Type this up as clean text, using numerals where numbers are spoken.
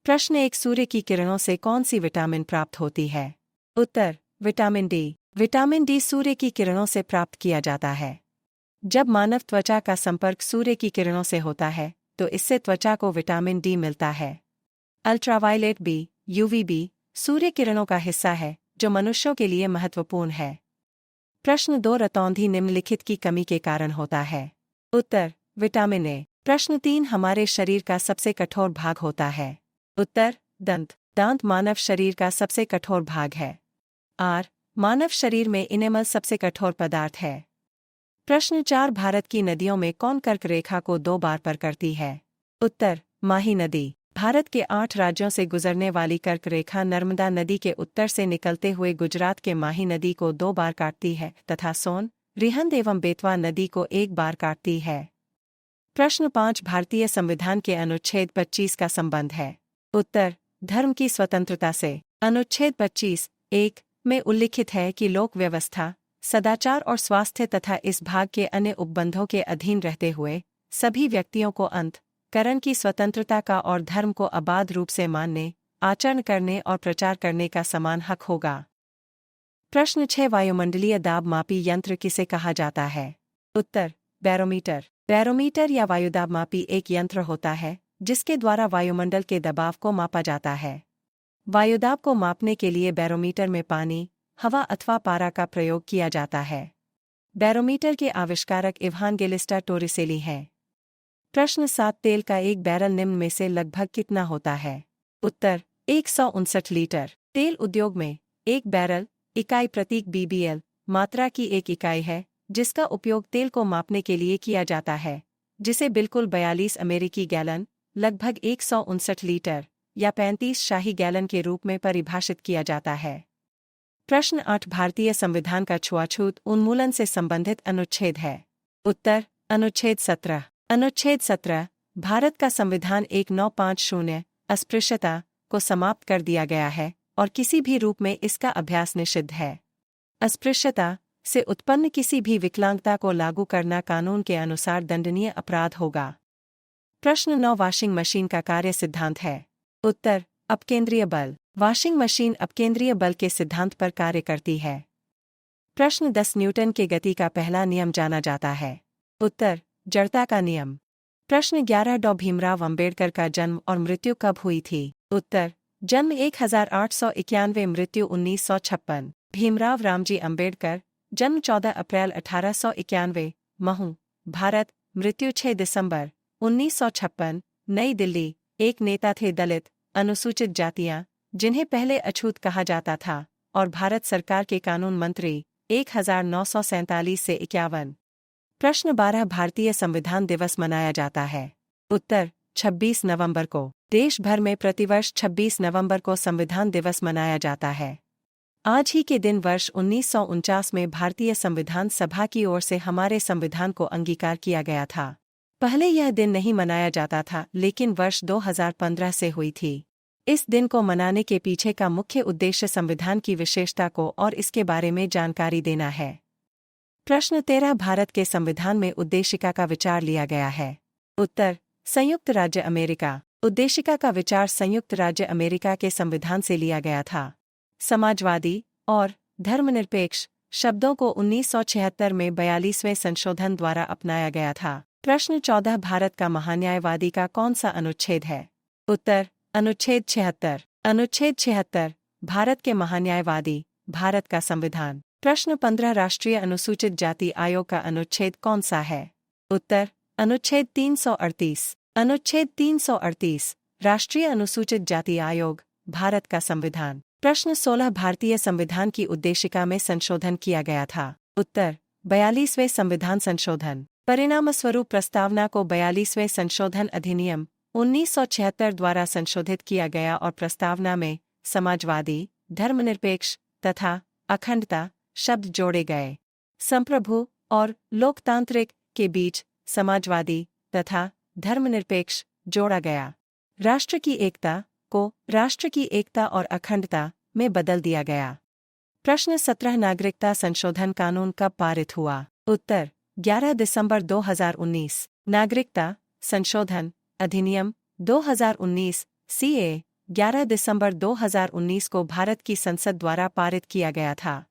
प्रश्न 1 सूर्य की किरणों से कौन सी विटामिन प्राप्त होती है? उत्तर विटामिन डी। विटामिन डी सूर्य की किरणों से प्राप्त किया जाता है। जब मानव त्वचा का संपर्क सूर्य की किरणों से होता है तो इससे त्वचा को विटामिन डी मिलता है। अल्ट्रावायलेट बी यूवीबी सूर्य किरणों का हिस्सा है जो मनुष्यों के लिए महत्वपूर्ण है। प्रश्न 2 रतौंधी निम्नलिखित की कमी के कारण होता है? उत्तर विटामिन ए। प्रश्न 3 हमारे शरीर का सबसे कठोर भाग होता है? उत्तर दंत। दांत मानव शरीर का सबसे कठोर भाग है। आर मानव शरीर में इनेमल सबसे कठोर पदार्थ है। प्रश्न 4 भारत की नदियों में कौन कर्क रेखा को 2 बार पार करती है? उत्तर माही नदी। भारत के 8 राज्यों से गुजरने वाली कर्क रेखा नर्मदा नदी के उत्तर से निकलते हुए गुजरात के माही नदी को 2 बार काटती है तथा सोन, रिहंद एवं बेतवा नदी को 1 बार काटती है। प्रश्न 5 भारतीय संविधान के अनुच्छेद 25 का संबंध है? उत्तर धर्म की स्वतंत्रता से। अनुच्छेद 25(1) में उल्लिखित है कि लोक व्यवस्था, सदाचार और स्वास्थ्य तथा इस भाग के अन्य उपबंधों के अधीन रहते हुए सभी व्यक्तियों को अंतःकरण की स्वतंत्रता का और धर्म को अबाध रूप से मानने, आचरण करने और प्रचार करने का समान हक होगा। प्रश्न 6 वायुमंडलीय दाब मापी यंत्र किसे कहा जाता है? उत्तर बैरोमीटर। बैरोमीटर या वायुदाब मापी एक यंत्र होता है जिसके द्वारा वायुमंडल के दबाव को मापा जाता है। वायुदाब को मापने के लिए बैरोमीटर में पानी, हवा अथवा पारा का प्रयोग किया जाता है। बैरोमीटर के आविष्कारक इवांजेलिस्टा टोरिसेली हैं। प्रश्न 7 तेल का एक बैरल निम्न में से लगभग कितना होता है? उत्तर 159 लीटर। तेल उद्योग में एक बैरल इकाई प्रतीक BBL मात्रा की एक इकाई है जिसका उपयोग तेल को मापने के लिए किया जाता है, जिसे बिल्कुल 42 अमेरिकी गैलन लगभग 159 लीटर या 35 शाही गैलन के रूप में परिभाषित किया जाता है। प्रश्न 8 भारतीय संविधान का छुआछूत उन्मूलन से संबंधित अनुच्छेद है? उत्तर अनुच्छेद 17। अनुच्छेद 17 भारत का संविधान 1950 अस्पृश्यता को समाप्त कर दिया गया है और किसी भी रूप में इसका अभ्यास निषिद्ध है। अस्पृश्यता से उत्पन्न किसी भी विकलांगता को लागू करना कानून के अनुसार दंडनीय अपराध होगा। प्रश्न 9 वॉशिंग मशीन का कार्य सिद्धांत है? उत्तर अपकेंद्रीय बल। वॉशिंग मशीन अपकेंद्रीय बल के सिद्धांत पर कार्य करती है। प्रश्न 10 न्यूटन के गति का पहला नियम जाना जाता है? उत्तर जड़ता का नियम। प्रश्न 11 डॉ भीमराव अंबेडकर का जन्म और मृत्यु कब हुई थी? उत्तर जन्म 1891, मृत्यु 1956। भीमराव रामजी अंबेडकर जन्म 14 अप्रैल 1891, महू, भारत, मृत्यु 6 दिसंबर 1956, नई दिल्ली, एक नेता थे दलित, अनुसूचित जातियां, जिन्हें पहले अछूत कहा जाता था, और भारत सरकार के कानून मंत्री, 1947 से 51। प्रश्न 12 भारतीय संविधान दिवस मनाया जाता है? उत्तर 26 नवंबर को। देश भर में प्रतिवर्ष 26 नवंबर को संविधान दिवस मनाया जाता है। आज ही के दिन वर्ष 1949 में भारतीय संविधान सभा की ओर से हमारे संविधान को अंगीकार किया गया था। पहले यह दिन नहीं मनाया जाता था, लेकिन वर्ष 2015 से हुई थी। इस दिन को मनाने के पीछे का मुख्य उद्देश्य संविधान की विशेषता को और इसके बारे में जानकारी देना है। प्रश्न 13 भारत के संविधान में उद्देशिका का विचार लिया गया है? उत्तर संयुक्त राज्य अमेरिका। उद्देशिका का विचार संयुक्त राज्य अमेरिका के संविधान से लिया गया था। समाजवादी और धर्मनिरपेक्ष शब्दों को 1976 में 42वें संशोधन द्वारा अपनाया गया था। प्रश्न 14 भारत का महान्यायवादी का कौन सा अनुच्छेद है? उत्तर अनुच्छेद 76। अनुच्छेद 76 भारत के महान्यायवादी, भारत का संविधान। प्रश्न 15 राष्ट्रीय अनुसूचित जाति आयोग का अनुच्छेद कौन सा है? उत्तर अनुच्छेद 338। अनुच्छेद 338 राष्ट्रीय अनुसूचित जाति आयोग, भारत का संविधान। प्रश्न 16 भारतीय संविधान की उद्देशिका में संशोधन किया गया था? उत्तर 42वें संविधान संशोधन। परिणामस्वरूप प्रस्तावना को 42वें संशोधन अधिनियम 1976 द्वारा संशोधित किया गया और प्रस्तावना में समाजवादी, धर्मनिरपेक्ष तथा अखंडता शब्द जोड़े गए। संप्रभु और लोकतांत्रिक के बीच समाजवादी तथा धर्मनिरपेक्ष जोड़ा गया। राष्ट्र की एकता को राष्ट्र की एकता और अखंडता में बदल दिया गया। प्रश्न 17 नागरिकता संशोधन कानून कब पारित हुआ? उत्तर 11 दिसंबर 2019। नागरिकता संशोधन अधिनियम 2019 CA 11 दिसंबर 2019 को भारत की संसद द्वारा पारित किया गया था।